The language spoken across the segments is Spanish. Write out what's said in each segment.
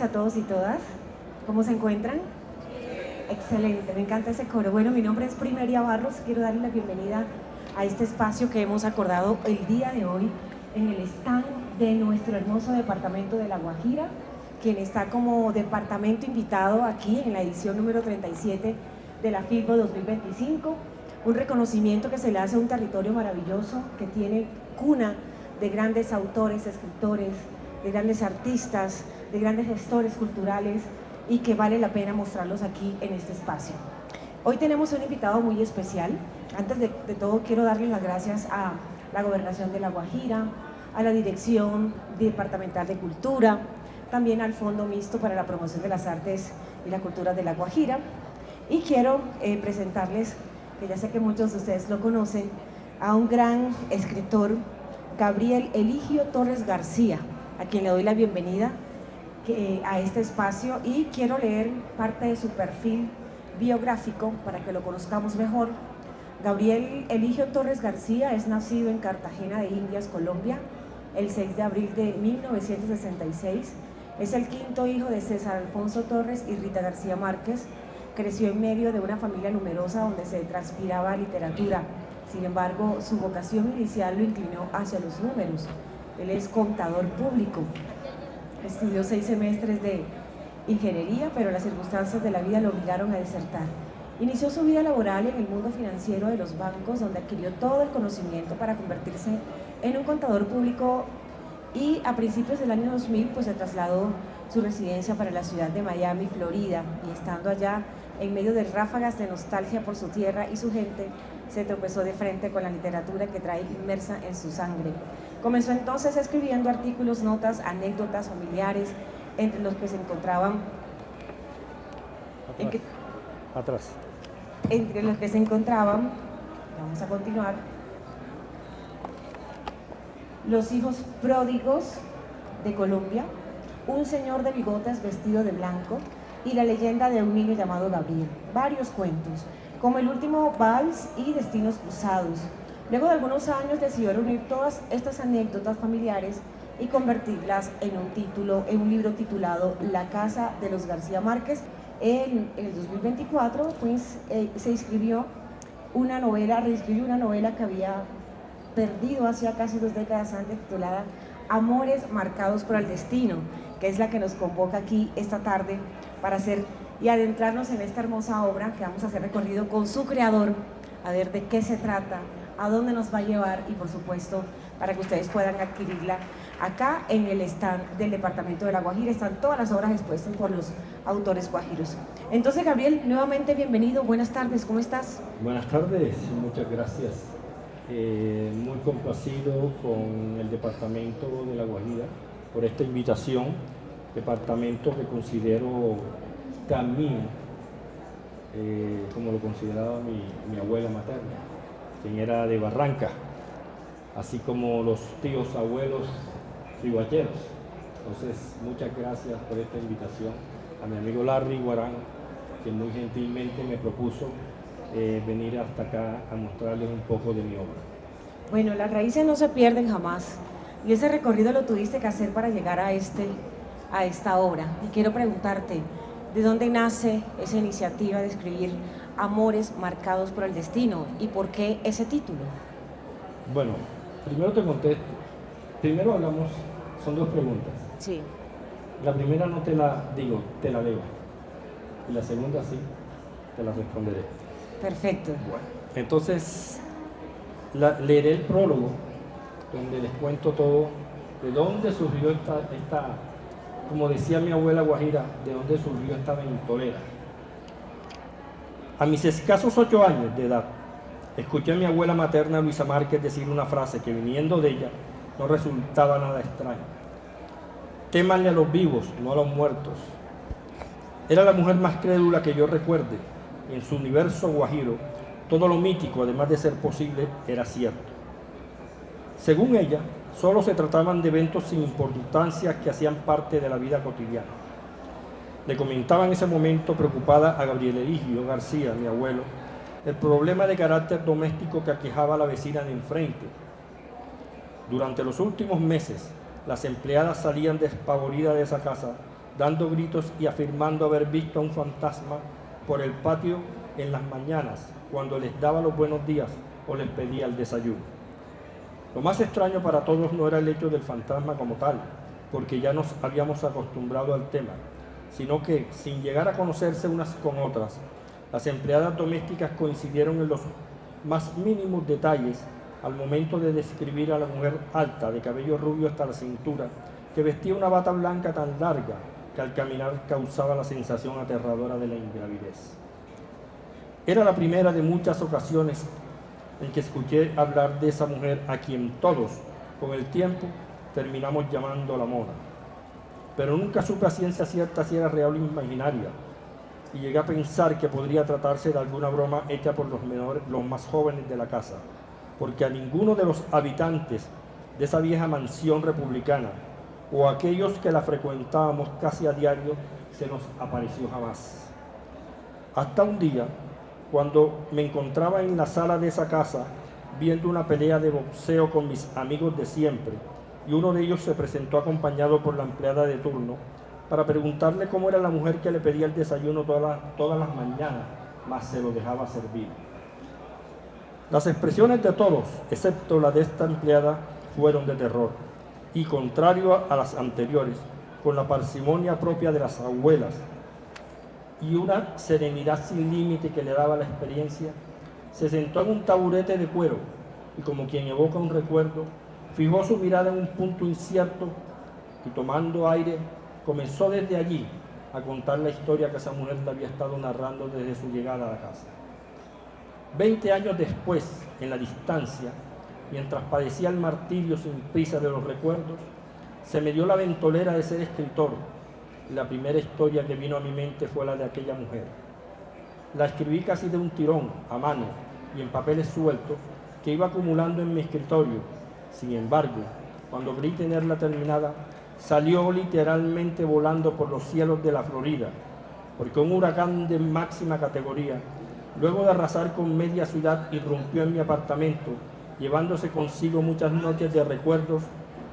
a todos y todas. ¿Cómo se encuentran? Excelente, me encanta ese coro. Bueno, mi nombre es Primeria Barros. Quiero darle la bienvenida a este espacio que hemos acordado el día de hoy en el stand de nuestro hermoso departamento de La Guajira, quien está como departamento invitado aquí en la edición número 37 de la FILBO 2025. Un reconocimiento que se le hace a un territorio maravilloso que tiene cuna de grandes autores, escritores, de grandes artistas, de grandes gestores culturales y que vale la pena mostrarlos aquí en este espacio. Hoy tenemos un invitado muy especial. Antes de todo quiero darle las gracias a la Gobernación de La Guajira, a la Dirección Departamental de Cultura, también al Fondo Mixto para la Promoción de las Artes y la Cultura de La Guajira. Y quiero presentarles, que ya sé que muchos de ustedes lo conocen, a un gran escritor, Gabriel Eligio Torres García, a quien le doy la bienvenida a este espacio, y quiero leer parte de su perfil biográfico para que lo conozcamos mejor. Gabriel Eligio Torres García es nacido en Cartagena de Indias, Colombia, el 6 de abril de 1966. Es el quinto hijo de César Alfonso Torres y Rita García Márquez. Creció en medio de una familia numerosa donde se transpiraba literatura. Sin embargo, su vocación inicial lo inclinó hacia los números. Él es contador público. Estudió 6 semestres de ingeniería, pero las circunstancias de la vida lo obligaron a desertar. Inició su vida laboral en el mundo financiero de los bancos, donde adquirió todo el conocimiento para convertirse en un contador público, y a principios del año 2000 pues se trasladó su residencia para la ciudad de Miami, Florida, y estando allá en medio de ráfagas de nostalgia por su tierra y su gente, se tropezó de frente con la literatura que trae inmersa en su sangre. Comenzó entonces escribiendo artículos, notas, anécdotas familiares, entre los que se encontraban entre los que se encontraban, vamos a continuar, Los hijos pródigos de Colombia, Un señor de bigotes vestido de blanco y La leyenda de un niño llamado Gabriel. Varios cuentos, como El último vals y Destinos cruzados. Luego de algunos años decidió reunir todas estas anécdotas familiares y convertirlas en un libro titulado La casa de los García Márquez. En el 2024 pues, se reescribió una novela que había perdido hacía casi 2 décadas antes, titulada Amores marcados por el destino, que es la que nos convoca aquí esta tarde para hacer y adentrarnos en esta hermosa obra que vamos a hacer recorrido con su creador, a ver de qué se trata, a dónde nos va a llevar y por supuesto para que ustedes puedan adquirirla acá en el stand del departamento de La Guajira. Están todas las obras expuestas por los autores guajiros. Entonces, Gabriel, nuevamente bienvenido, buenas tardes, ¿cómo estás? Buenas tardes, muchas gracias. Muy complacido con el departamento de La Guajira por esta invitación, departamento que considero tan mío, como lo consideraba mi abuela materna, quien era de Barranca, así como los tíos abuelos ribacheros. Entonces, muchas gracias por esta invitación a mi amigo Larry Guarán, que muy gentilmente me propuso venir hasta acá a mostrarles un poco de mi obra. Bueno, las raíces no se pierden jamás, y ese recorrido lo tuviste que hacer para llegar a esta obra. Y quiero preguntarte, ¿de dónde nace esa iniciativa de escribir Amores marcados por el destino y por qué ese título? Bueno, primero te contesto. Primero hablamos, son 2 preguntas. Sí. La primera no te la digo, te la leo. Y la segunda sí, te la responderé. Perfecto. Bueno, entonces leeré el prólogo, donde les cuento todo, de dónde surgió esta, como decía mi abuela Guajira, de dónde surgió esta ventolera. A mis escasos 8 años de edad, escuché a mi abuela materna Luisa Márquez decir una frase que, viniendo de ella, no resultaba nada extraña. Témanle a los vivos, no a los muertos. Era la mujer más crédula que yo recuerde. En su universo guajiro, todo lo mítico, además de ser posible, era cierto. Según ella, solo se trataban de eventos sin importancia que hacían parte de la vida cotidiana. Le comentaba en ese momento, preocupada, a Gabriel Eligio García, mi abuelo, el problema de carácter doméstico que aquejaba a la vecina de enfrente. Durante los últimos meses, las empleadas salían despavoridas de esa casa dando gritos y afirmando haber visto a un fantasma por el patio en las mañanas, cuando les daba los buenos días o les pedía el desayuno. Lo más extraño para todos no era el hecho del fantasma como tal, porque ya nos habíamos acostumbrado al tema, sino que, sin llegar a conocerse unas con otras, las empleadas domésticas coincidieron en los más mínimos detalles al momento de describir a la mujer alta, de cabello rubio hasta la cintura, que vestía una bata blanca tan larga que al caminar causaba la sensación aterradora de la ingravidez. Era la primera de muchas ocasiones en que escuché hablar de esa mujer a quien todos, con el tiempo, terminamos llamando la Mona. Pero nunca supe a ciencia cierta si era real o imaginaria, y llegué a pensar que podría tratarse de alguna broma hecha por los más jóvenes de la casa, porque a ninguno de los habitantes de esa vieja mansión republicana, o aquellos que la frecuentábamos casi a diario, se nos apareció jamás. Hasta un día, cuando me encontraba en la sala de esa casa viendo una pelea de boxeo con mis amigos de siempre, y uno de ellos se presentó acompañado por la empleada de turno para preguntarle cómo era la mujer que le pedía el desayuno todas las mañanas, mas se lo dejaba servir. Las expresiones de todos, excepto la de esta empleada, fueron de terror, y contrario a las anteriores, con la parsimonia propia de las abuelas y una serenidad sin límite que le daba la experiencia, se sentó en un taburete de cuero y, como quien evoca un recuerdo, fijó su mirada en un punto incierto y, tomando aire, comenzó desde allí a contar la historia que esa mujer le había estado narrando desde su llegada a la casa. 20 años después, en la distancia, mientras padecía el martirio sin prisa de los recuerdos, se me dio la ventolera de ser escritor, y la primera historia que vino a mi mente fue la de aquella mujer. La escribí casi de un tirón, a mano y en papeles sueltos que iba acumulando en mi escritorio. Sin embargo, cuando creí tenerla terminada, salió literalmente volando por los cielos de la Florida, porque un huracán de máxima categoría, luego de arrasar con media ciudad, irrumpió en mi apartamento, llevándose consigo muchas noches de recuerdos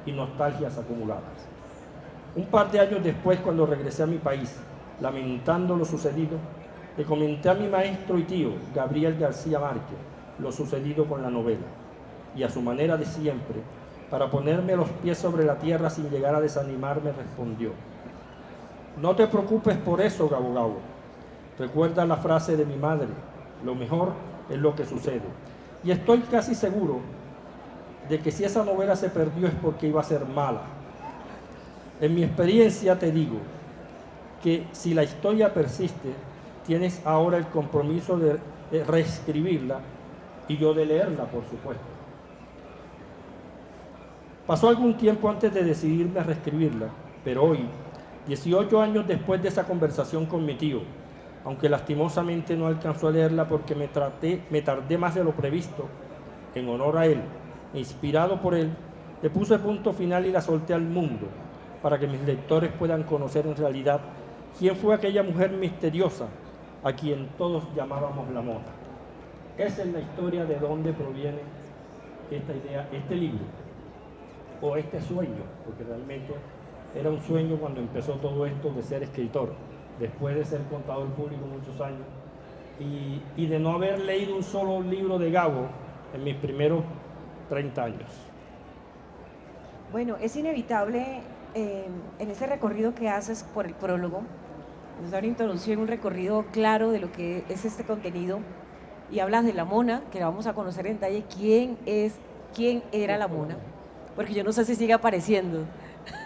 y nostalgias acumuladas. Un par de años después, cuando regresé a mi país, lamentando lo sucedido, le comenté a mi maestro y tío, Gabriel García Márquez, lo sucedido con la novela, y a su manera de siempre, para ponerme los pies sobre la tierra sin llegar a desanimarme, respondió: no te preocupes por eso, Gabo Gabo. Recuerda la frase de mi madre: lo mejor es lo que sucede. Y estoy casi seguro de que si esa novela se perdió es porque iba a ser mala. En mi experiencia te digo que si la historia persiste, tienes ahora el compromiso de reescribirla y yo de leerla, por supuesto. Pasó algún tiempo antes de decidirme a reescribirla, pero hoy, 18 años después de esa conversación con mi tío, aunque lastimosamente no alcanzó a leerla porque me tardé más de lo previsto, en honor a él, inspirado por él, le puse punto final y la solté al mundo, para que mis lectores puedan conocer en realidad quién fue aquella mujer misteriosa a quien todos llamábamos la Mona. Esa es la historia de dónde proviene esta idea, este libro, o este sueño, porque realmente era un sueño cuando empezó todo esto de ser escritor, después de ser contador público muchos años, y de no haber leído un solo libro de Gabo en mis primeros 30 años. Bueno, es inevitable en ese recorrido que haces por el prólogo, nos da una introducción, un recorrido claro de lo que es este contenido, y hablas de la Mona, que la vamos a conocer en detalle, quién era la Mona, porque yo no sé si sigue apareciendo.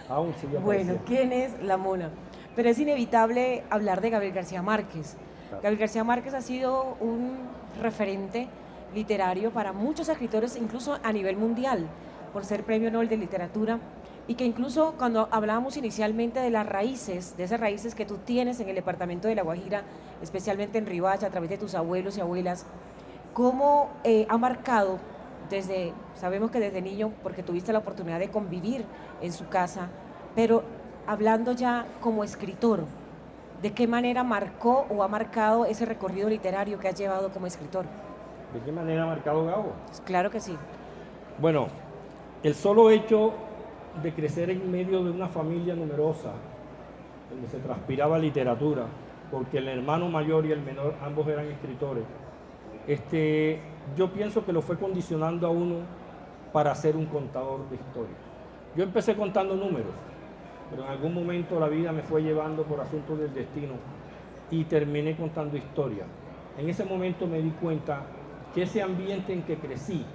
Aún sigue apareciendo. Bueno, ¿quién es la Mona? Pero es inevitable hablar de Gabriel García Márquez. Claro. Gabriel García Márquez ha sido un referente literario para muchos escritores, incluso a nivel mundial, por ser Premio Nobel de Literatura, y que incluso cuando hablábamos inicialmente de las raíces, de esas raíces que tú tienes en el departamento de La Guajira, especialmente en Riohacha, a través de tus abuelos y abuelas, cómo ha marcado sabemos que desde niño, porque tuviste la oportunidad de convivir en su casa, pero hablando ya como escritor, ¿de qué manera marcó o ha marcado ese recorrido literario que has llevado como escritor? ¿De qué manera ha marcado Gabo? Claro que sí. Bueno, el solo hecho de crecer en medio de una familia numerosa, donde se transpiraba literatura, porque el hermano mayor y el menor ambos eran escritores. Yo pienso que lo fue condicionando a uno para ser un contador de historias. Yo empecé contando números, pero en algún momento la vida me fue llevando por asuntos del destino y terminé contando historias. En ese momento me di cuenta que ese ambiente en que crecí,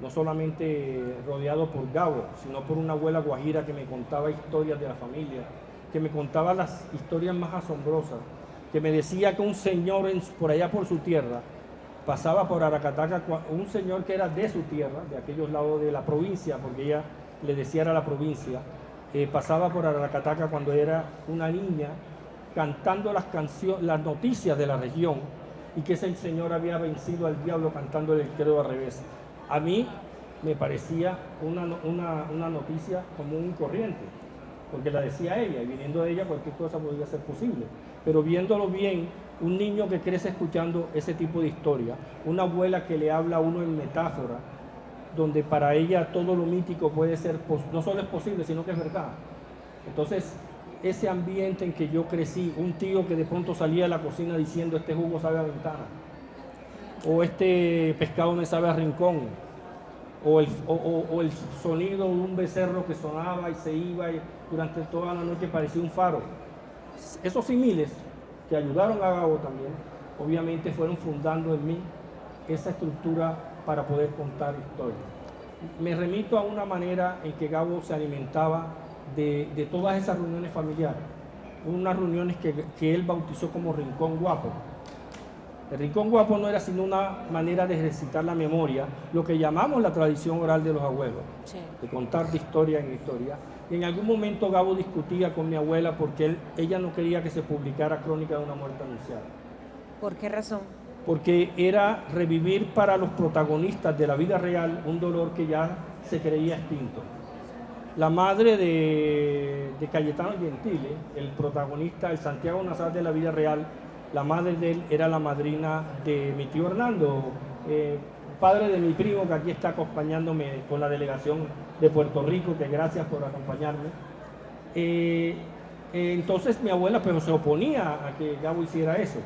no solamente rodeado por Gabo, sino por una abuela guajira que me contaba historias de la familia, que me contaba las historias más asombrosas, que me decía que un señor por allá por su tierra pasaba por Aracataca, un señor que era de su tierra, de aquellos lados de la provincia, porque ella le decía era la provincia, pasaba por Aracataca cuando era una niña cantando las noticias de la región, y que ese señor había vencido al diablo cantándole el credo al revés. A mí me parecía una noticia común y corriente, porque la decía ella, y viniendo de ella cualquier cosa podría ser posible. Pero viéndolo bien, un niño que crece escuchando ese tipo de historia, una abuela que le habla a uno en metáfora, donde para ella todo lo mítico puede ser, no solo es posible, sino que es verdad. Entonces, ese ambiente en que yo crecí, un tío que de pronto salía de la cocina diciendo este jugo sabe a ventana, o este pescado me sabe a rincón, o el sonido de un becerro que sonaba y se iba y durante toda la noche parecía un faro. Esos similes que ayudaron a Gabo también, obviamente fueron fundando en mí esa estructura para poder contar historias. Me remito a una manera en que Gabo se alimentaba de todas esas reuniones familiares, unas reuniones que él bautizó como Rincón Guapo. El Rincón Guapo no era sino una manera de ejercitar la memoria, lo que llamamos la tradición oral de los abuelos, sí, de contar de historia en historia. Y en algún momento Gabo discutía con mi abuela porque ella no quería que se publicara Crónica de una muerte anunciada. ¿Por qué razón? Porque era revivir para los protagonistas de la vida real un dolor que ya se creía extinto. La madre de Cayetano Gentile, el protagonista, el Santiago Nazar de la vida real, la madre de él era la madrina de mi tío Hernando, padre de mi primo que aquí está acompañándome con la delegación de Puerto Rico, que gracias por acompañarme. Entonces mi abuela pero se oponía a que Gabo hiciera eso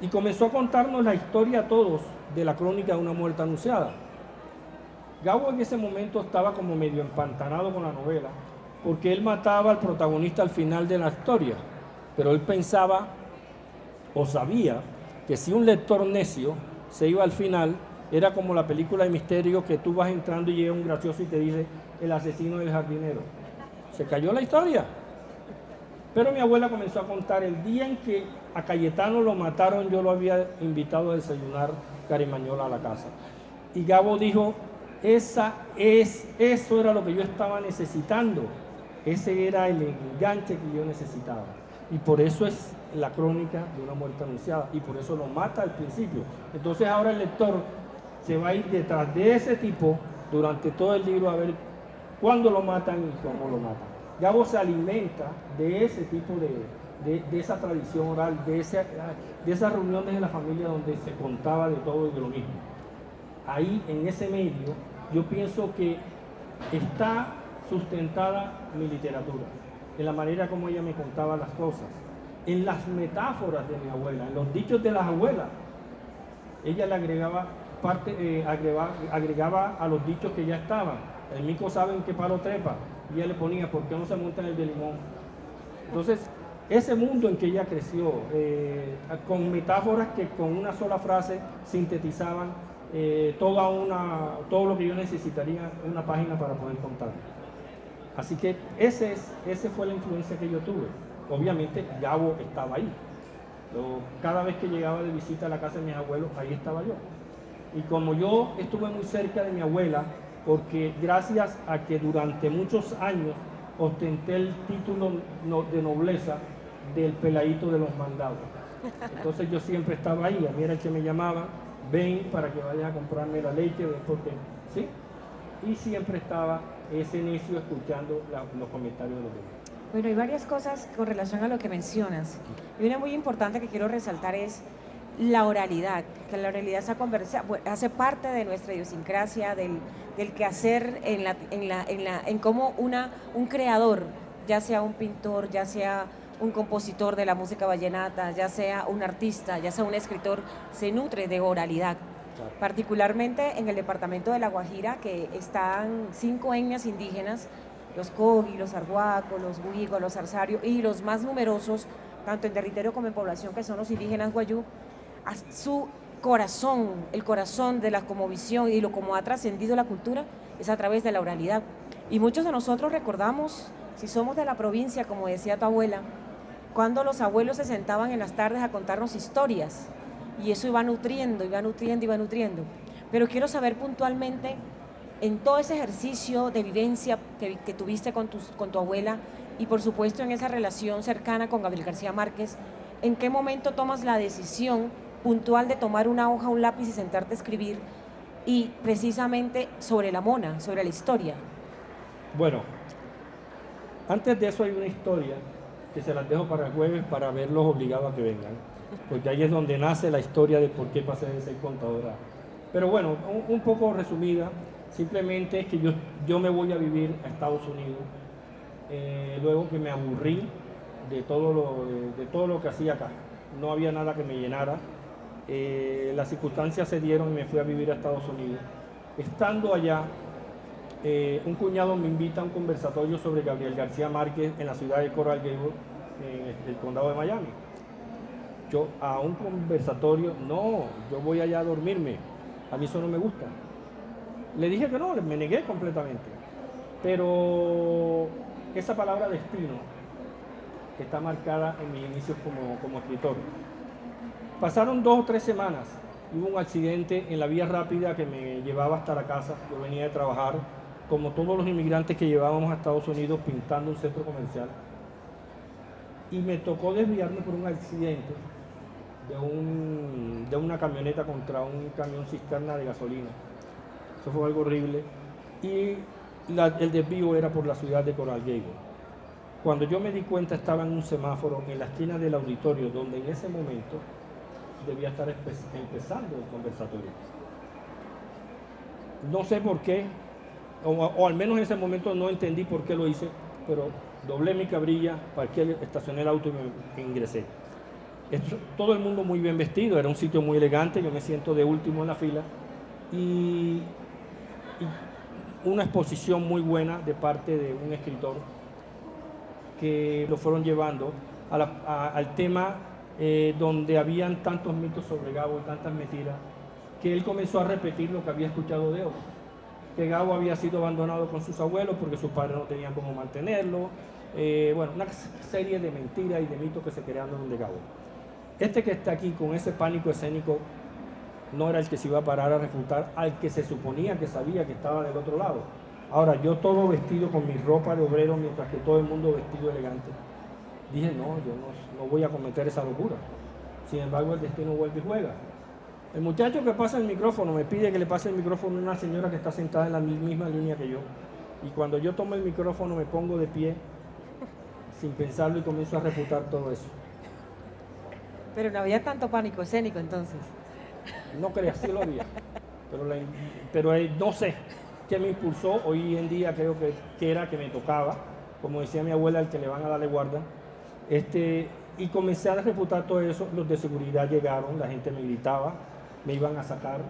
y comenzó a contarnos la historia a todos de la crónica de una muerte anunciada. Gabo en ese momento estaba como medio empantanado con la novela porque él mataba al protagonista al final de la historia, pero él pensaba o sabía que si un lector necio se iba al final, era como la película de misterio que tú vas entrando y llega un gracioso y te dice el asesino del jardinero. Se cayó la historia. Pero mi abuela comenzó a contar el día en que a Cayetano lo mataron, yo lo había invitado a desayunar carimañola a la casa. Y Gabo dijo, eso era lo que yo estaba necesitando. Ese era el enganche que yo necesitaba. Y por eso es la crónica de una muerte anunciada. Y por eso lo mata al principio. Entonces ahora el lector se va a ir detrás de ese tipo durante todo el libro a ver cuándo lo matan y cómo lo matan. Gabo se alimenta de ese tipo de esa tradición oral, de esas reuniones de la familia donde se contaba de todo y de lo mismo. Ahí, en ese medio, yo pienso que está sustentada mi literatura, en la manera como ella me contaba las cosas, en las metáforas de mi abuela, en los dichos de las abuelas. Ella le agregaba agregaba a los dichos que ya estaban. El mico sabe en qué palo trepa, y ella le ponía, ¿por qué no se monta en el de limón? Entonces, ese mundo en que ella creció, con metáforas que con una sola frase sintetizaban todo lo que yo necesitaría en una página para poder contar. Así que ese fue la influencia que yo tuve. Obviamente Gabo estaba ahí. Cada vez que llegaba de visita a la casa de mis abuelos, ahí estaba yo. Y como yo estuve muy cerca de mi abuela, porque gracias a que durante muchos años ostenté el título de nobleza del peladito de los mandados. Entonces yo siempre estaba ahí, a mí era el que me llamaba, ven para que vayas a comprarme la leche, porque, ¿sí? Y siempre estaba ese necio escuchando los comentarios de los demás. Bueno, hay varias cosas con relación a lo que mencionas. Y una muy importante que quiero resaltar es la oralidad, que la oralidad hace parte de nuestra idiosincrasia, del quehacer en cómo un creador, ya sea un pintor, ya sea un compositor de la música vallenata, ya sea un artista, ya sea un escritor, se nutre de oralidad. Claro. Particularmente en el departamento de La Guajira, que están 5 etnias indígenas, los Cogi, los Arhuacos, los Guigos, los Arzario, y los más numerosos, tanto en territorio como en población, que son los indígenas Guayú. Su corazón, el corazón de la cosmovisión y lo como ha trascendido la cultura es a través de la oralidad. Y muchos de nosotros recordamos, si somos de la provincia, como decía tu abuela, cuando los abuelos se sentaban en las tardes a contarnos historias, y eso iba nutriendo, iba nutriendo, iba nutriendo. Pero quiero saber puntualmente, en todo ese ejercicio de vivencia que tuviste con tu abuela, y por supuesto en esa relación cercana con Gabriel García Márquez, ¿en qué momento tomas la decisión puntual de tomar una hoja, un lápiz y sentarte a escribir, y precisamente sobre la mona, sobre la historia? Bueno, antes de eso hay una historia que se las dejo para el jueves para verlos obligados a que vengan, porque ahí es donde nace la historia de por qué pasé de ser contadora. Pero bueno, un poco resumida, simplemente es que yo me voy a vivir a Estados Unidos, luego que me aburrí de todo lo que hacía acá. No había nada que me llenara. Las circunstancias se dieron y me fui a vivir a Estados Unidos. Estando allá, un cuñado me invita a un conversatorio sobre Gabriel García Márquez en la ciudad de Coral Gables, en el condado de Miami. Yo a un conversatorio, no, yo voy allá a dormirme, a mí eso no me gusta. Le dije que no, me negué completamente. Pero esa palabra destino está marcada en mis inicios como escritor. Pasaron 2 o 3 semanas, hubo un accidente en la vía rápida que me llevaba hasta la casa. Yo venía de trabajar, como todos los inmigrantes que llevábamos a Estados Unidos, pintando un centro comercial. Y me tocó desviarme por un accidente de una camioneta contra un camión cisterna de gasolina. Eso fue algo horrible. Y el desvío era por la ciudad de Coral Gables. Cuando yo me di cuenta, estaba en un semáforo en la esquina del auditorio, donde en ese momento debía estar empezando el conversatorio. No sé por qué, o al menos en ese momento no entendí por qué lo hice, pero doblé mi cabrilla, parqué, estacioné el auto y me ingresé. Todo el mundo muy bien vestido, era un sitio muy elegante, yo me siento de último en la fila, y una exposición muy buena de parte de un escritor que lo fueron llevando al tema donde habían tantos mitos sobre Gabo y tantas mentiras, que él comenzó a repetir lo que había escuchado de otros, que Gabo había sido abandonado con sus abuelos porque sus padres no tenían cómo mantenerlo, bueno, una serie de mentiras y de mitos que se crearon de Gabo. Este que está aquí con ese pánico escénico no era el que se iba a parar a refutar al que se suponía que sabía que estaba del otro lado. Ahora, yo todo vestido con mi ropa de obrero, mientras que todo el mundo vestido elegante, dije, no, yo no voy a cometer esa locura. Sin embargo, el destino vuelve y juega. El muchacho que pasa el micrófono me pide que le pase el micrófono a una señora que está sentada en la misma línea que yo. Y cuando yo tomo el micrófono me pongo de pie, sin pensarlo, y comienzo a refutar todo eso. Pero no había tanto pánico escénico entonces. No creas, sí lo había. Pero no sé qué me impulsó. Hoy en día creo que era que me tocaba, como decía mi abuela, el que le van a darle guarda. Y comencé a refutar todo eso. Los de seguridad llegaron, la gente me gritaba, me iban a sacar.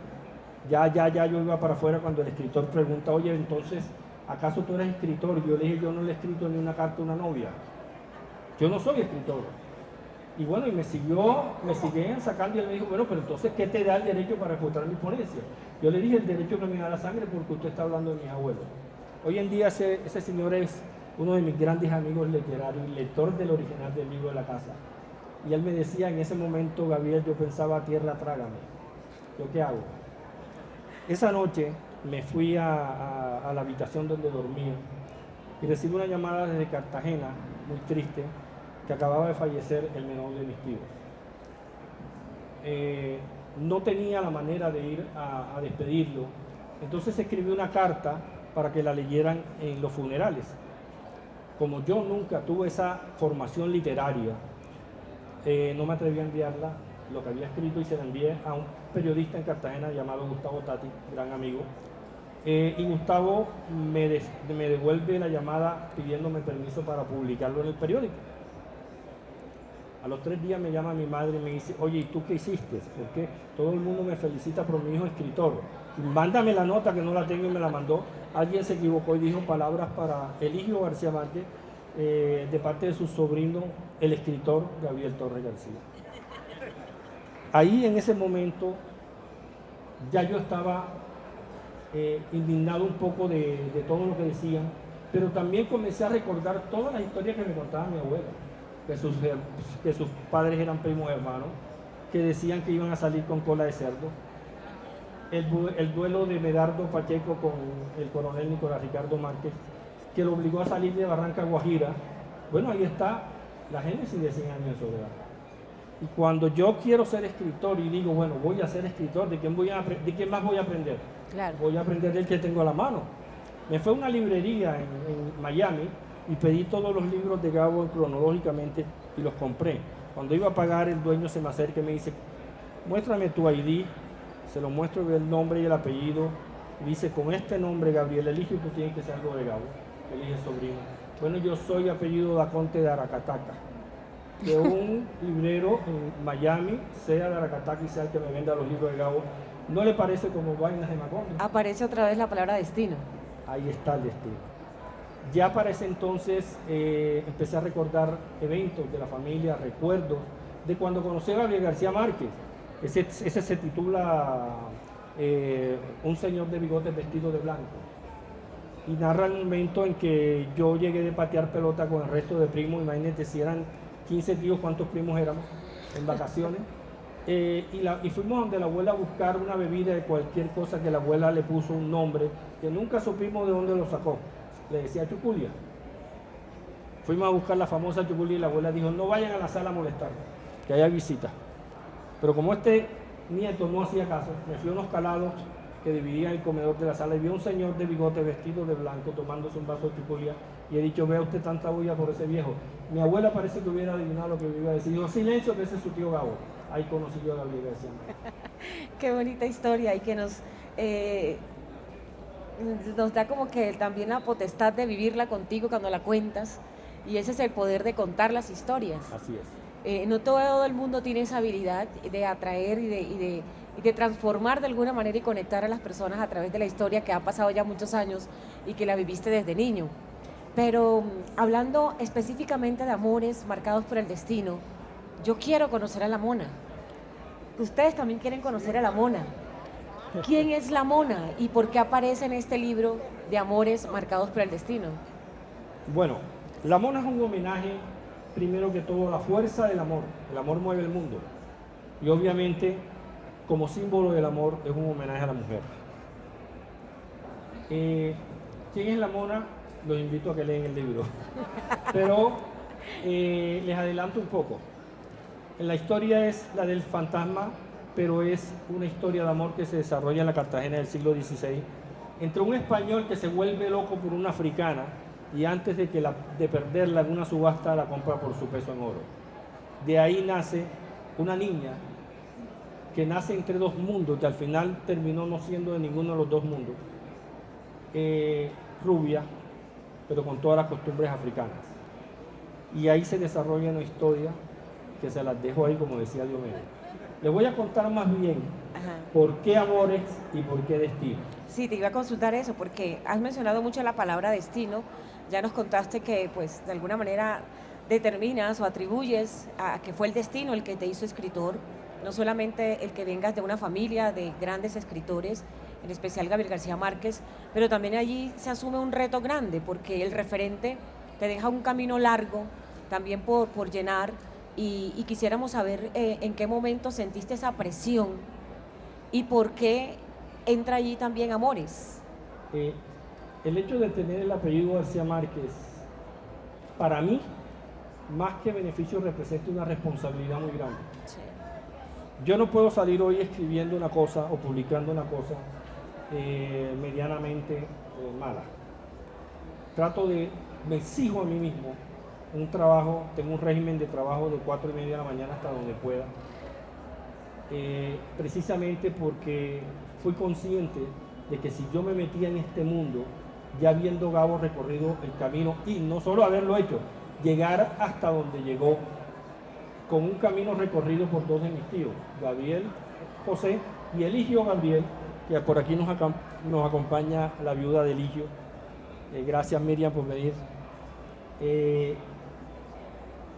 Ya yo iba para afuera cuando el escritor pregunta, oye, entonces, ¿acaso tú eres escritor? Yo le dije, yo no le he escrito ni una carta a una novia. Yo no soy escritor. Y bueno, y me siguen sacando, y él me dijo, bueno, pero entonces, ¿qué te da el derecho para refutar mi ponencia? Yo le dije, el derecho que me da la sangre, porque usted está hablando de mis abuelos. Hoy en día ese señor es uno de mis grandes amigos literarios, lector del original del libro de la casa. Y él me decía, en ese momento, Gabriel, yo pensaba, tierra, trágame. ¿Yo qué hago? Esa noche me fui a la habitación donde dormía y recibí una llamada desde Cartagena, muy triste, que acababa de fallecer el menor de mis tíos. No tenía la manera de ir a despedirlo, entonces escribí una carta para que la leyeran en los funerales. Como yo nunca tuve esa formación literaria, no me atreví a enviarla, lo que había escrito, y se la envié a un periodista en Cartagena llamado Gustavo Tati, gran amigo. Y Gustavo me devuelve la llamada pidiéndome permiso para publicarlo en el periódico. A los 3 días me llama mi madre y me dice, oye, ¿y tú qué hiciste? Porque todo el mundo me felicita por mi hijo escritor. Y mándame la nota, que no la tengo, y me la mandó. Alguien se equivocó y dijo palabras para Eligio García Márquez, de parte de su sobrino, el escritor Gabriel Torres García. Ahí en ese momento ya yo estaba indignado un poco de todo lo que decían, pero también comencé a recordar todas las historias que me contaba mi abuela, que sus padres eran primos hermanos, que decían que iban a salir con cola de cerdo, el duelo de Medardo Pacheco con el coronel Nicolás Ricardo Márquez, que lo obligó a salir de Barranca Guajira. Bueno, ahí está la génesis de 100 años de soledad. Y cuando yo quiero ser escritor y digo, bueno, voy a ser escritor, ¿de quién más voy a aprender? Claro. Voy a aprender del que tengo a la mano. Me fue a una librería en Miami y pedí todos los libros de Gabo cronológicamente y los compré. Cuando iba a pagar, el dueño se me acerca y me dice, muéstrame tu ID. Se lo muestro, el nombre y el apellido. Y dice, con este nombre, Gabriel Eligio, tú tienes que ser algo de Gabo. Elige sobrino. Bueno, yo soy apellido Daconte de Aracataca. Que un librero en Miami sea de Aracataca y sea el que me venda los libros de Gabo. ¿No le parece como vainas de Macondo? Aparece otra vez la palabra destino. Ahí está el destino. Ya para ese entonces empecé a recordar eventos de la familia, recuerdos de cuando conocí a Gabriel García Márquez. Ese se titula Un señor de bigotes vestido de blanco. Y narra el momento en que yo llegué de patear pelota con el resto de primos. Imagínate, si eran 15 tíos, ¿cuántos primos éramos en vacaciones? Y fuimos donde la abuela a buscar una bebida de cualquier cosa que la abuela le puso un nombre que nunca supimos de dónde lo sacó. Le decía chuculia. Fuimos a buscar la famosa chuculia y la abuela dijo, no vayan a la sala a molestar, que haya visita. Pero como este nieto no hacía caso, me fui a unos calados que dividían el comedor de la sala y vi a un señor de bigote vestido de blanco tomándose un vaso de chuculia y he dicho, vea usted tanta bulla por ese viejo. Mi abuela parece que hubiera adivinado lo que me iba a decir. Dijo, silencio, que ese es su tío Gabo. Ahí conocí yo a Gabriel García Márquez. Qué bonita historia y que nos da como que también la potestad de vivirla contigo cuando la cuentas, y ese es el poder de contar las historias. Así es. No todo el mundo tiene esa habilidad de atraer y de transformar de alguna manera y conectar a las personas a través de la historia que ha pasado ya muchos años y que la viviste desde niño. Pero hablando específicamente de amores marcados por el destino, yo quiero conocer a la Mona. Ustedes también quieren conocer a la Mona. ¿Quién es la Mona y por qué aparece en este libro de amores marcados por el destino? Bueno, la Mona es un homenaje, primero que todo, a la fuerza del amor. El amor mueve el mundo. Y obviamente, como símbolo del amor, es un homenaje a la mujer. ¿Quién es la Mona? Los invito a que lean el libro. Pero les adelanto un poco. La historia es la del fantasma, pero es una historia de amor que se desarrolla en la Cartagena del siglo XVI entre un español que se vuelve loco por una africana y antes de perderla en una subasta la compra por su peso en oro. De ahí nace una niña que nace entre dos mundos, que al final terminó no siendo de ninguno de los dos mundos, rubia, pero con todas las costumbres africanas. Y ahí se desarrolla una historia que se las dejo ahí, como decía Diomedes. Les voy a contar más bien por qué amores y por qué destino. Sí, te iba a consultar eso, porque has mencionado mucho la palabra destino. Ya nos contaste que, pues, de alguna manera determinas o atribuyes a que fue el destino el que te hizo escritor, no solamente el que vengas de una familia de grandes escritores, en especial Gabriel García Márquez, pero también allí se asume un reto grande, porque el referente te deja un camino largo también por llenar, y quisiéramos saber en qué momento sentiste esa presión y por qué entra allí también amores. El hecho de tener el apellido García Márquez, para mí, más que beneficio, representa una responsabilidad muy grande. Sí. Yo no puedo salir hoy escribiendo una cosa o publicando una cosa medianamente mala. Me exijo a mí mismo un trabajo, tengo un régimen de trabajo de 4:30 de la mañana hasta donde pueda, precisamente porque fui consciente de que si yo me metía en este mundo, ya viendo Gabo recorrido el camino y no solo haberlo hecho, llegar hasta donde llegó, con un camino recorrido por dos de mis tíos, Gabriel José y Eligio Gabriel, que por aquí nos acompaña la viuda de Eligio. Gracias, Miriam, por venir.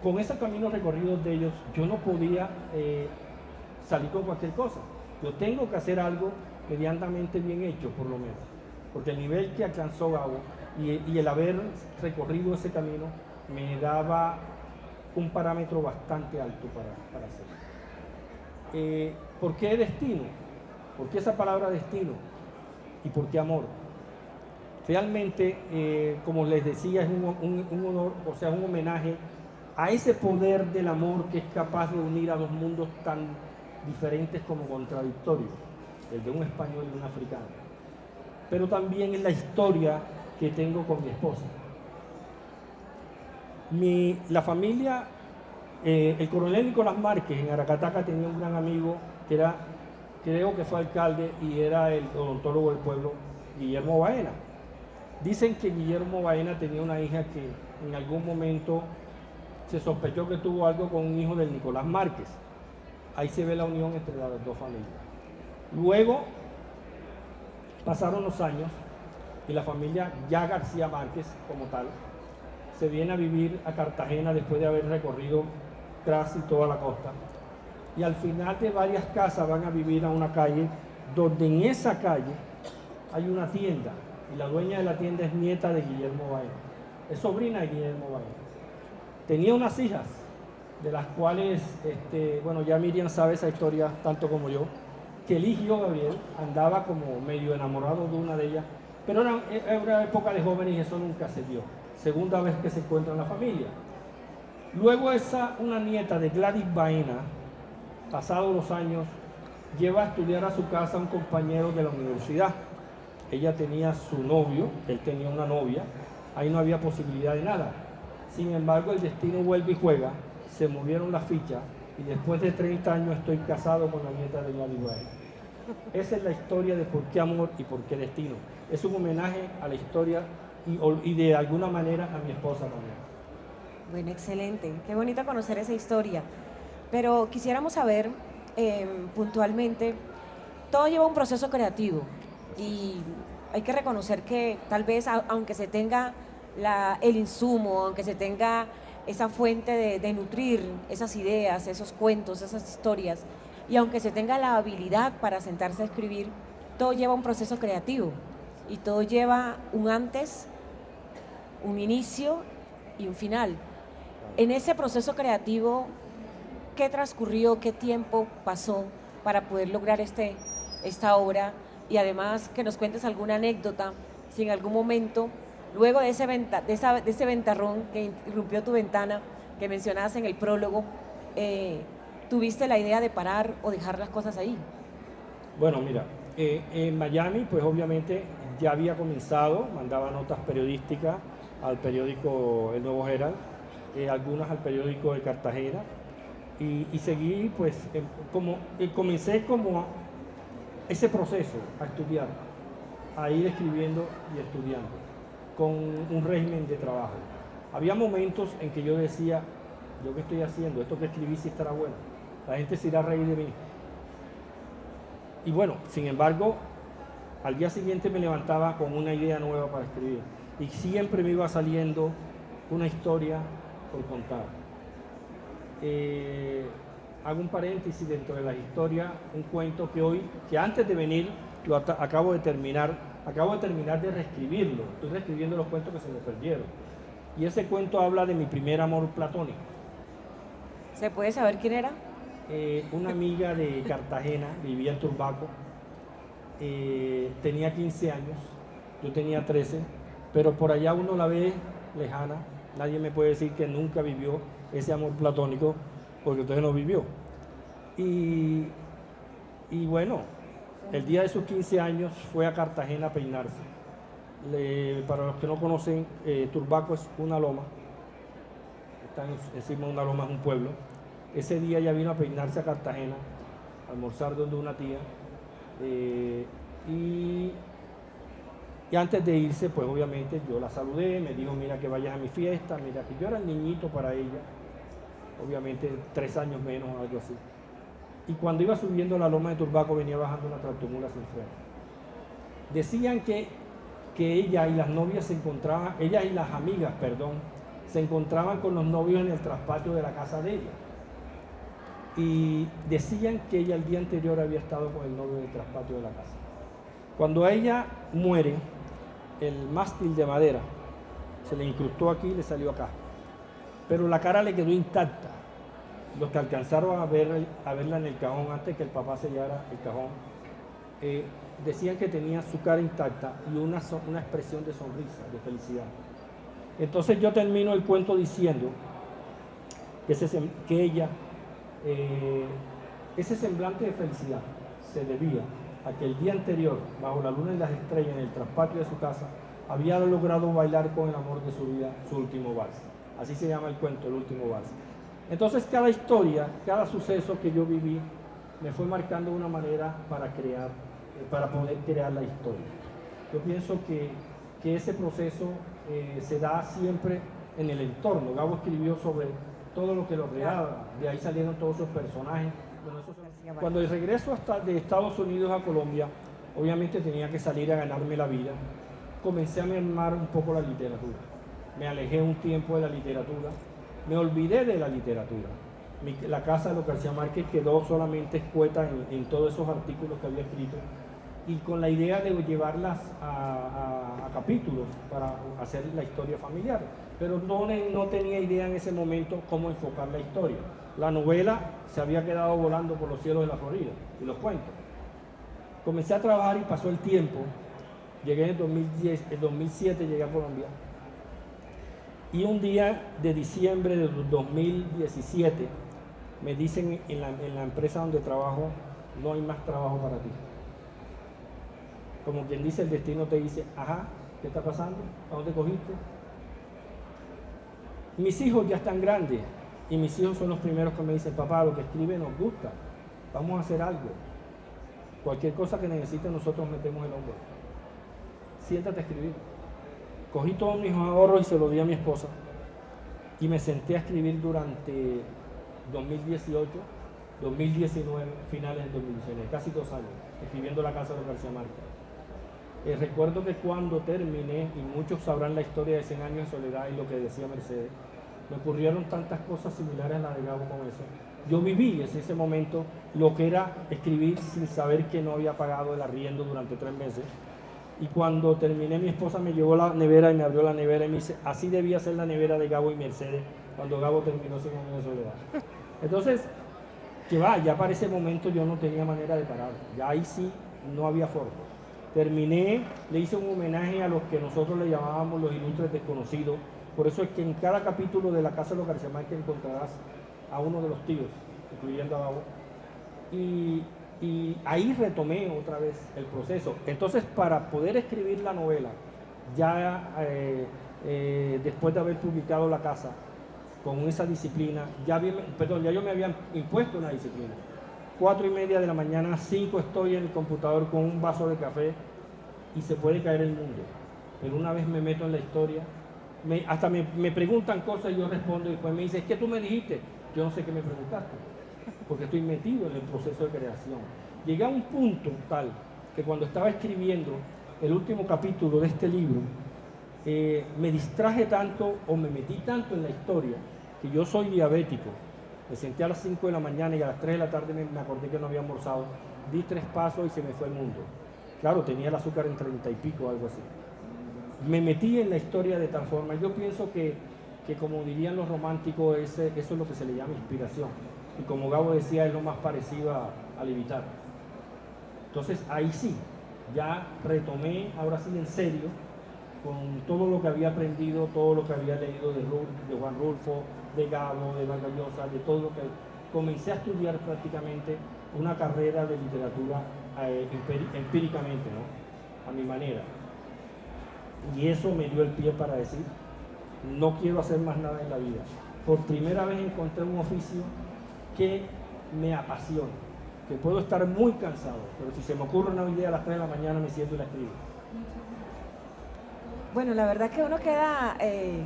Con ese camino recorrido de ellos, yo no podía salir con cualquier cosa. Yo tengo que hacer algo medianamente bien hecho, por lo menos, porque el nivel que alcanzó Gabo y el haber recorrido ese camino me daba un parámetro bastante alto para hacer. ¿Por qué destino? ¿Por qué esa palabra destino? ¿Y por qué amor? Realmente, como les decía, es un honor, o sea, un homenaje a ese poder del amor que es capaz de unir a dos mundos tan diferentes como contradictorios, el de un español y un africano. Pero también es la historia que tengo con mi esposa. La familia, el coronel Nicolás Márquez en Aracataca tenía un gran amigo que era, creo que fue alcalde y era el odontólogo del pueblo, Guillermo Baena. Dicen que Guillermo Baena tenía una hija que en algún momento se sospechó que tuvo algo con un hijo del Nicolás Márquez. Ahí se ve la unión entre las dos familias. Luego pasaron los años y la familia ya García Márquez como tal se viene a vivir a Cartagena después de haber recorrido casi toda la costa. Y al final de varias casas van a vivir a una calle donde en esa calle hay una tienda y la dueña de la tienda es nieta de Guillermo Baena, es sobrina de Guillermo Baena. Tenía unas hijas, de las cuales, bueno, ya Miriam sabe esa historia tanto como yo, que Eligio Gabriel andaba como medio enamorado de una de ellas, pero era una época de jóvenes y eso nunca se dio. Segunda vez que se encuentra en la familia. Luego una nieta de Gladys Baena, pasados los años, lleva a estudiar a su casa a un compañero de la universidad. Ella tenía su novio, él tenía una novia, ahí no había posibilidad de nada. Sin embargo, el destino vuelve y juega, se movieron las fichas y después de 30 años estoy casado con la nieta de Gladys Baena. Esa es la historia de por qué amor y por qué destino. Es un homenaje a la historia y de alguna manera a mi esposa también. Bueno, excelente. Qué bonito conocer esa historia. Pero quisiéramos saber puntualmente, todo lleva un proceso creativo y hay que reconocer que tal vez aunque se tenga el insumo, aunque se tenga esa fuente de nutrir esas ideas, esos cuentos, esas historias, y aunque se tenga la habilidad para sentarse a escribir, todo lleva un proceso creativo y todo lleva un antes, un inicio y un final. En ese proceso creativo, ¿qué transcurrió, qué tiempo pasó para poder lograr esta obra? Y además que nos cuentes alguna anécdota, si en algún momento, luego de ese ventarrón que irrumpió tu ventana, que mencionabas en el prólogo, ¿tuviste la idea de parar o dejar las cosas ahí? Bueno, mira, en Miami, pues obviamente ya había comenzado, mandaba notas periodísticas al periódico El Nuevo Herald, algunas al periódico de Cartagena, y seguí, pues, comencé como ese proceso a estudiar, a ir escribiendo y estudiando, con un régimen de trabajo. Había momentos en que yo decía, ¿yo qué estoy haciendo? Esto que escribí sí estará bueno, la gente se irá a reír de mí. Y bueno, sin embargo, al día siguiente me levantaba con una idea nueva para escribir y siempre me iba saliendo una historia por contar. Hago un paréntesis dentro de la historia, un cuento que antes de venir acabo de terminar de reescribirlo. Estoy reescribiendo los cuentos que se me perdieron. Y ese cuento habla de mi primer amor platónico. ¿Se puede saber quién era? Una amiga de Cartagena, vivía en Turbaco, tenía 15 años, yo tenía 13, pero por allá uno la ve lejana, nadie me puede decir que nunca vivió ese amor platónico, porque entonces no vivió. Y bueno, el día de sus 15 años fue a Cartagena a peinarse. Para los que no conocen, Turbaco es una loma, está encima de una loma, es un pueblo. Ese día ella vino a peinarse a Cartagena, a almorzar donde una tía, y antes de irse, pues obviamente yo la saludé, me dijo, mira que vayas a mi fiesta, mira que yo era el niñito para ella. obviamente 3 años menos o algo así. Y cuando iba subiendo la loma de Turbaco venía bajando una tractomula sin freno. Decían que ella y las novias se encontraban, ella y las amigas, perdón, se encontraban con los novios en el traspatio de la casa de ella. Y decían que ella el día anterior había estado con el novio en el traspatio de la casa. Cuando ella muere, el mástil de madera se le incrustó aquí y le salió acá. Pero la cara le quedó intacta. Los que alcanzaron a verla en el cajón antes que el papá sellara el cajón, decían que tenía su cara intacta y una expresión de sonrisa, de felicidad. Entonces yo termino el cuento diciendo que ella, ese semblante de felicidad se debía a que el día anterior, bajo la luna y las estrellas, en el traspatio de su casa, había logrado bailar con el amor de su vida su último vals. Así se llama el cuento, el último vals. Entonces cada historia, cada suceso que yo viví, me fue marcando una manera para poder crear la historia. Yo pienso que ese proceso se da siempre en el entorno. Gabo escribió sobre todo lo que lo rodeaba, de ahí salieron todos esos personajes. Cuando regreso de Estados Unidos a Colombia, obviamente tenía que salir a ganarme la vida. Comencé a mermar un poco la literatura. Me alejé un tiempo de la literatura. Me olvidé de la literatura. La casa de los García Márquez quedó solamente escueta en todos esos artículos que había escrito y con la idea de llevarlas a capítulos para hacer la historia familiar. Pero no tenía idea en ese momento cómo enfocar la historia. La novela se había quedado volando por los cielos de la Florida y los cuentos. Comencé a trabajar y pasó el tiempo. Llegué en el 2007 llegué a Colombia. Y un día de diciembre de 2017 me dicen en la empresa donde trabajo, no hay más trabajo para ti. Como quien dice, el destino te dice, ajá, ¿qué está pasando? ¿A dónde cogiste? Mis hijos ya están grandes y mis hijos son los primeros que me dicen, papá, lo que escribe nos gusta, vamos a hacer algo. Cualquier cosa que necesite nosotros metemos el hombro. Siéntate a escribir. Cogí todos mis ahorros y se los di a mi esposa y me senté a escribir durante 2018, 2019, finales del 2019, casi 2 años, escribiendo La Casa de los García Márquez. Recuerdo que cuando terminé, y muchos sabrán la historia de 100 años de soledad y lo que decía Mercedes, me ocurrieron tantas cosas similares a la de Gabo con eso. Yo viví en ese momento lo que era escribir sin saber que no había pagado el arriendo durante 3 meses. Y cuando terminé, mi esposa me llevó a la nevera y me abrió la nevera y me dice, así debía ser la nevera de Gabo y Mercedes cuando Gabo terminó 100 años de soledad. Entonces, ya para ese momento yo no tenía manera de parar. Ya ahí sí no había forma. Terminé, le hice un homenaje a los que nosotros le llamábamos los ilustres desconocidos. Por eso es que en cada capítulo de La Casa de los García Márquez encontrarás a uno de los tíos, incluyendo a Gabo. Y ahí retomé otra vez el proceso. Entonces, para poder escribir la novela, ya después de haber publicado La Casa, con esa disciplina, ya yo me había impuesto una disciplina. 4:30 de la mañana, 5 estoy en el computador con un vaso de café y se puede caer el mundo. Pero una vez me meto en la historia, hasta me preguntan cosas y yo respondo y después me dicen, es que tú me dijiste, yo no sé qué me preguntaste, porque estoy metido en el proceso de creación. Llegué a un punto tal que cuando estaba escribiendo el último capítulo de este libro, me distraje tanto o me metí tanto en la historia que yo soy diabético. Me senté a las 5 de la mañana y a las 3 de la tarde me acordé que no había almorzado. Di 3 pasos y se me fue el mundo. Claro, tenía el azúcar en 30 y pico, algo así. Me metí en la historia de tal forma. Yo pienso que como dirían los románticos, eso es lo que se le llama inspiración. Y como Gabo decía, es lo más parecido a Levitar. Entonces ahí sí, ya retomé, ahora sí en serio, con todo lo que había aprendido, todo lo que había leído de Juan Rulfo, de Gabo, de Vargas Llosa, de todo lo que... Comencé a estudiar prácticamente una carrera de literatura empíricamente, ¿no? A mi manera. Y eso me dio el pie para decir, no quiero hacer más nada en la vida. Por primera vez encontré un oficio que me apasiona, que puedo estar muy cansado, pero si se me ocurre una idea a las 3 de la mañana me siento y la escribo. Bueno, la verdad que uno queda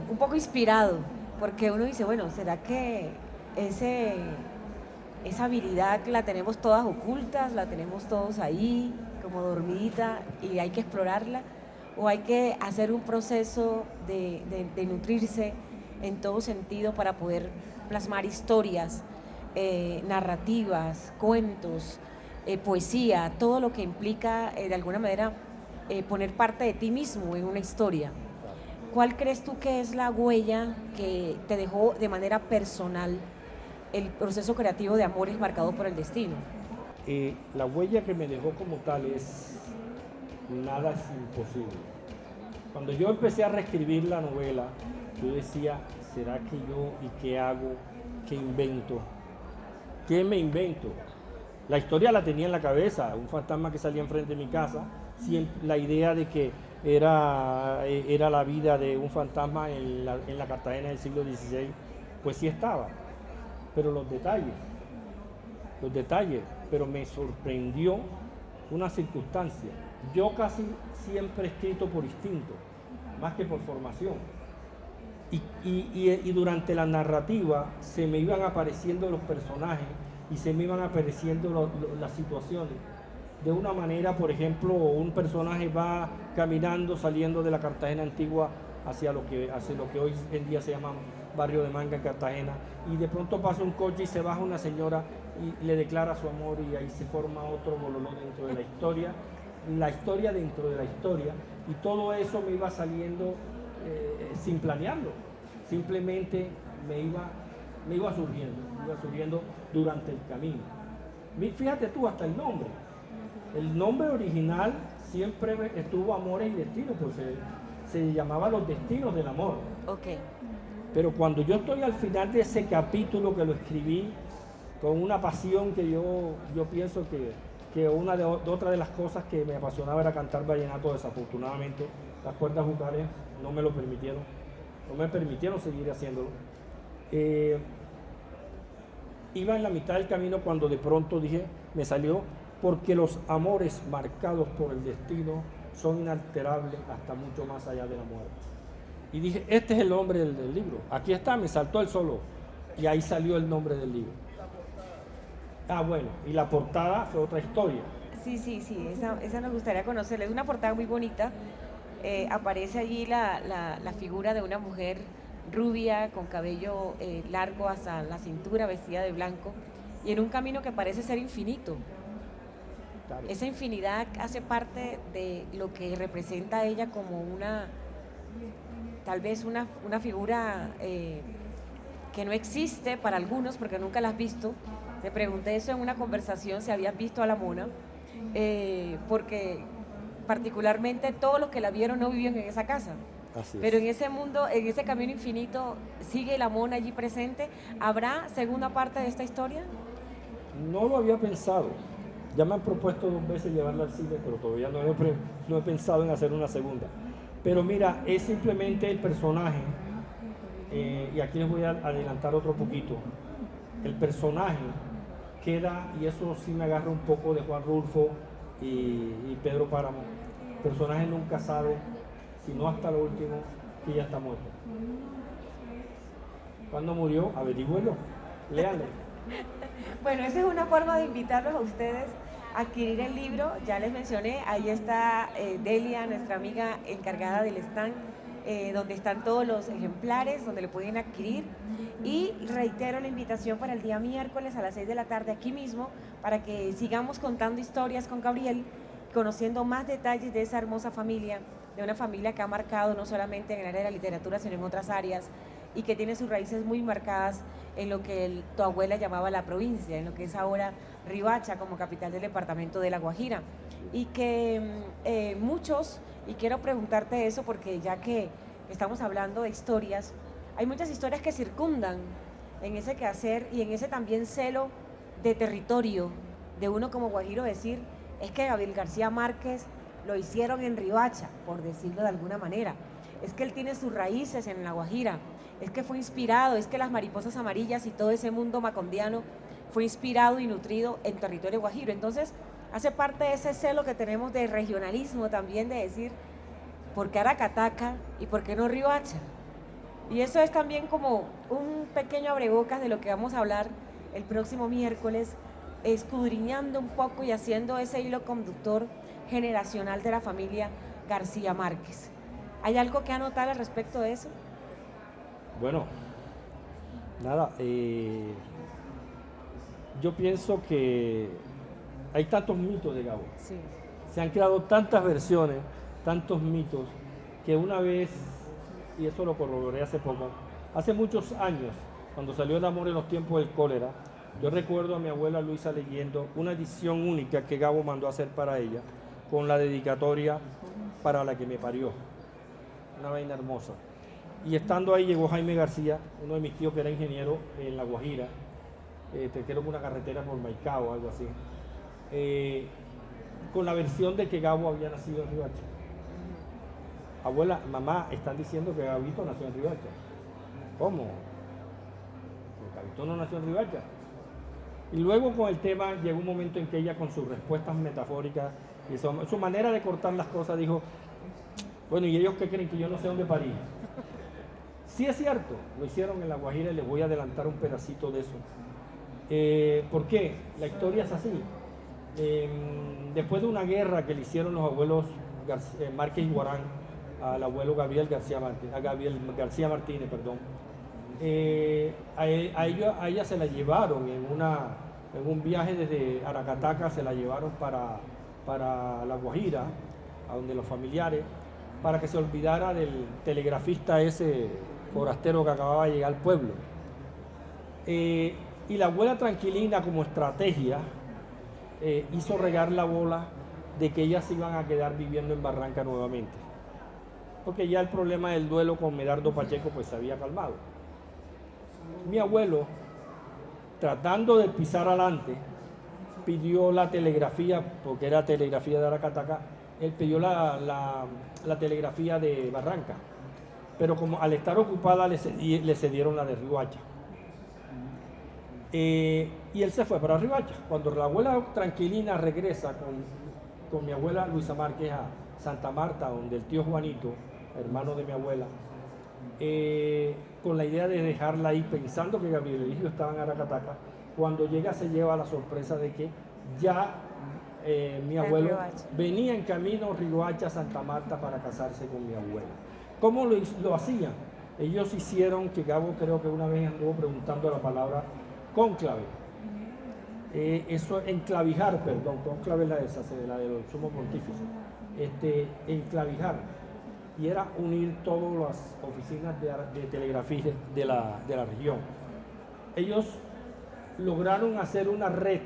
un poco inspirado, porque uno dice, bueno, ¿será que ese, esa habilidad la tenemos todas ocultas, la tenemos todos ahí, como dormidita, y hay que explorarla, o hay que hacer un proceso de nutrirse en todo sentido para poder plasmar historias, narrativas, cuentos, poesía, todo lo que implica de alguna manera poner parte de ti mismo en una historia. ¿Cuál crees tú que es la huella que te dejó de manera personal el proceso creativo de Amores marcado por el destino? La huella que me dejó como tal es nada es imposible. Cuando yo empecé a reescribir la novela, yo decía, ¿será que yo y qué hago? ¿Qué invento? ¿Qué me invento? La historia la tenía en la cabeza, un fantasma que salía enfrente de mi casa, siempre, la idea de que era la vida de un fantasma en la Cartagena del siglo XVI, pues sí estaba, pero los detalles, pero me sorprendió una circunstancia. Yo casi siempre he escrito por instinto, más que por formación. Y durante la narrativa se me iban apareciendo los personajes y se me iban apareciendo las situaciones. De una manera, por ejemplo, un personaje va caminando, saliendo de la Cartagena antigua hacia lo que hoy en día se llama Barrio de Manga en Cartagena, y de pronto pasa un coche y se baja una señora y le declara su amor, y ahí se forma otro bololón dentro de la historia dentro de la historia, y todo eso me iba saliendo sin planearlo, simplemente me iba surgiendo durante el camino. Fíjate tú, hasta el nombre original siempre estuvo Amores y Destinos, pues se llamaba Los Destinos del Amor. Okay. Pero cuando yo estoy al final de ese capítulo, que lo escribí con una pasión que yo pienso que otra de las cosas que me apasionaba era cantar vallenato. Desafortunadamente las cuerdas vocales no me permitieron seguir haciéndolo. Iba en la mitad del camino cuando de pronto me salió, porque los amores marcados por el destino son inalterables hasta mucho más allá de la muerte. Y dije, este es el nombre del libro. Aquí está, me saltó el solo. Y ahí salió el nombre del libro. Bueno, y la portada fue otra historia. Sí, esa nos gustaría conocerla. Es una portada muy bonita. Aparece allí la figura de una mujer rubia, con cabello largo hasta la cintura, vestida de blanco, y en un camino que parece ser infinito. Claro. Esa infinidad hace parte de lo que representa a ella como tal vez una figura que no existe para algunos porque nunca la has visto. Te pregunté eso en una conversación, si habías visto a la mona, porque particularmente todos los que la vieron no vivían en esa casa. Pero en ese mundo, en ese camino infinito, sigue la mona allí presente. ¿Habrá segunda parte de esta historia? No lo había pensado. Ya me han propuesto 2 veces llevarla al cine, pero todavía no he pensado en hacer una segunda. Pero mira, es simplemente el personaje, y aquí les voy a adelantar otro poquito. El personaje queda, y eso sí me agarra un poco de Juan Rulfo y Pedro Páramo. El personaje nunca sabe, sino hasta lo último, que ya está muerto. ¿Cuándo murió? Averígüelo, léanlo. Bueno, esa es una forma de invitarlos a ustedes a adquirir el libro. Ya les mencioné, ahí está Delia, nuestra amiga encargada del stand, donde están todos los ejemplares, donde lo pueden adquirir. Y reitero la invitación para el día miércoles a las 6 de la tarde aquí mismo, para que sigamos contando historias con Gabriel, conociendo más detalles de esa hermosa familia, de una familia que ha marcado no solamente en el área de la literatura, sino en otras áreas, y que tiene sus raíces muy marcadas en lo que tu abuela llamaba la provincia, en lo que es ahora Riohacha como capital del departamento de La Guajira. Y que muchos, y quiero preguntarte eso porque ya que estamos hablando de historias, hay muchas historias que circundan en ese quehacer y en ese también celo de territorio de uno como guajiro, decir, es que Gabriel García Márquez lo hicieron en Riohacha, por decirlo de alguna manera. Es que él tiene sus raíces en La Guajira, es que fue inspirado, es que las mariposas amarillas y todo ese mundo macondiano fue inspirado y nutrido en territorio guajiro. Entonces, hace parte de ese celo que tenemos de regionalismo también, de decir, ¿por qué Aracataca y por qué no Riohacha? Y eso es también como un pequeño abrebocas de lo que vamos a hablar el próximo miércoles, escudriñando un poco y haciendo ese hilo conductor generacional de la familia García Márquez. ¿Hay algo que anotar al respecto de eso? Bueno, nada, yo pienso que hay tantos mitos de Gabo. Sí. Se han creado tantas versiones, tantos mitos, que una vez, y eso lo corroboré hace poco, hace muchos años, cuando salió El amor en los tiempos del cólera, yo recuerdo a mi abuela Luisa leyendo una edición única que Gabo mandó a hacer para ella, con la dedicatoria para la que me parió. Una vaina hermosa. Y estando ahí llegó Jaime García, uno de mis tíos que era ingeniero en La Guajira, creo que una carretera por Maicao o algo así, con la versión de que Gabo había nacido en Riohacha. Abuela, mamá, están diciendo que Gabito nació en Riohacha. ¿Cómo? Gabito no nació en Riohacha. Y luego con el tema llegó un momento en que ella, con sus respuestas metafóricas y su manera de cortar las cosas, dijo: bueno, ¿y ellos qué creen? Que yo no sé dónde parí. Sí es cierto, lo hicieron en La Guajira y les voy a adelantar un pedacito de eso. ¿Por qué? La historia es así. Después de una guerra que le hicieron los abuelos Márquez y Guarán al abuelo Gabriel García Martínez, a ella se la llevaron en un viaje desde Aracataca, se la llevaron para La Guajira, a donde los familiares, para que se olvidara del telegrafista ese forastero que acababa de llegar al pueblo. Y la abuela Tranquilina, como estrategia, hizo regar la bola de que ellas iban a quedar viviendo en Barranca nuevamente, porque ya el problema del duelo con Medardo Pacheco pues se había calmado. Mi abuelo, tratando de pisar adelante, pidió la telegrafía, porque era telegrafía de Aracataca, él pidió la telegrafía de Barranca, pero como al estar ocupada le cedieron la de Riohacha. Y él se fue para Riohacha. Cuando la abuela Tranquilina regresa con mi abuela Luisa Márquez a Santa Marta, donde el tío Juanito, hermano de mi abuela, con la idea de dejarla ahí, pensando que Gabriel Eligio estaba en Aracataca, cuando llega se lleva la sorpresa de que ya mi abuelo venía en camino Riohacha, Santa Marta, para casarse con mi abuela. ¿Cómo lo hacían? Ellos hicieron, que Gabo creo que una vez anduvo preguntando la palabra cónclave. Eso, enclavijar, perdón, cónclave es la del sumo pontífice. Enclavijar. Y era unir todas las oficinas de telegrafía de la región. Ellos lograron hacer una red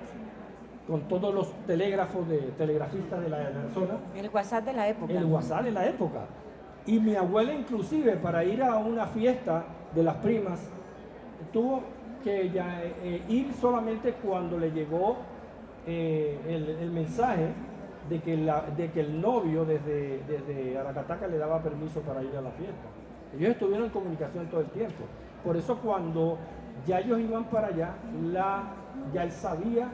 con todos los telégrafos de telegrafistas de la zona. El WhatsApp de la época. El WhatsApp de la época. Y mi abuela, inclusive, para ir a una fiesta de las primas, tuvo que ir solamente cuando le llegó el mensaje de que el novio desde Aracataca le daba permiso para ir a la fiesta. Ellos estuvieron en comunicación todo el tiempo. Por eso cuando ya ellos iban para allá, ya él sabía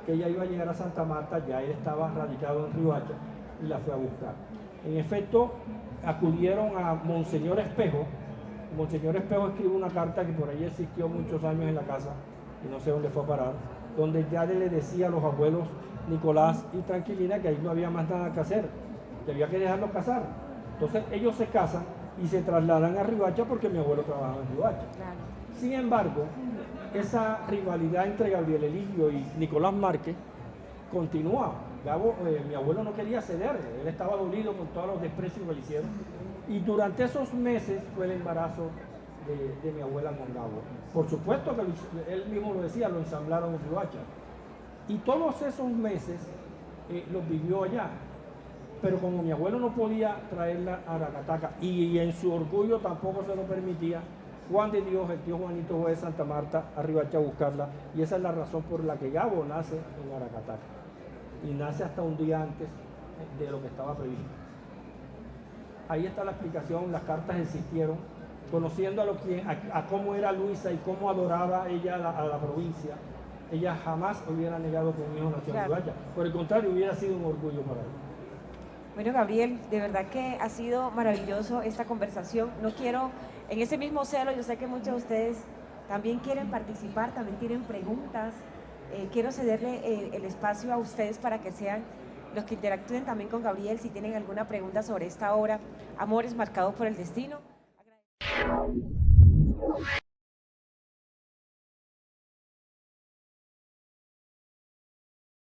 que ella iba a llegar a Santa Marta, ya él estaba radicado en Riohacha y la fue a buscar. En efecto, acudieron a Monseñor Espejo. Monseñor Espejo escribe una carta que por ahí existió muchos años en la casa y no sé dónde fue a parar, donde ya le decía a los abuelos Nicolás y Tranquilina que ahí no había más nada que hacer, que había que dejarlos casar. Entonces ellos se casan y se trasladan a Riohacha porque mi abuelo trabajaba en Riohacha. Claro. Sin embargo, esa rivalidad entre Gabriel Eligio y Nicolás Márquez continuaba. Mi abuelo no quería ceder, él estaba dolido con todos los desprecios que le hicieron. Y durante esos meses fue el embarazo de mi abuela con Gabo. Por supuesto que él mismo lo decía, lo ensamblaron en Riohacha. Y todos esos meses los vivió allá. Pero como mi abuelo no podía traerla a Aracataca y en su orgullo tampoco se lo permitía, Juan de Dios, el tío Juanito, fue de Santa Marta a Riohacha a buscarla. Y esa es la razón por la que Gabo nace en Aracataca. Y nace hasta un día antes de lo que estaba previsto. Ahí está la explicación, las cartas existieron, conociendo a cómo era Luisa y cómo adoraba ella a la provincia. Ella jamás hubiera negado que un hijo nació en Riohacha. Por el contrario, hubiera sido un orgullo para ella. Bueno, Gabriel, de verdad que ha sido maravilloso esta conversación. No quiero, en ese mismo celo, yo sé que muchos de ustedes también quieren participar, también tienen preguntas. Quiero cederle el espacio a ustedes para que sean los que interactúen también con Gabriel si tienen alguna pregunta sobre esta obra, Amores marcados por el destino.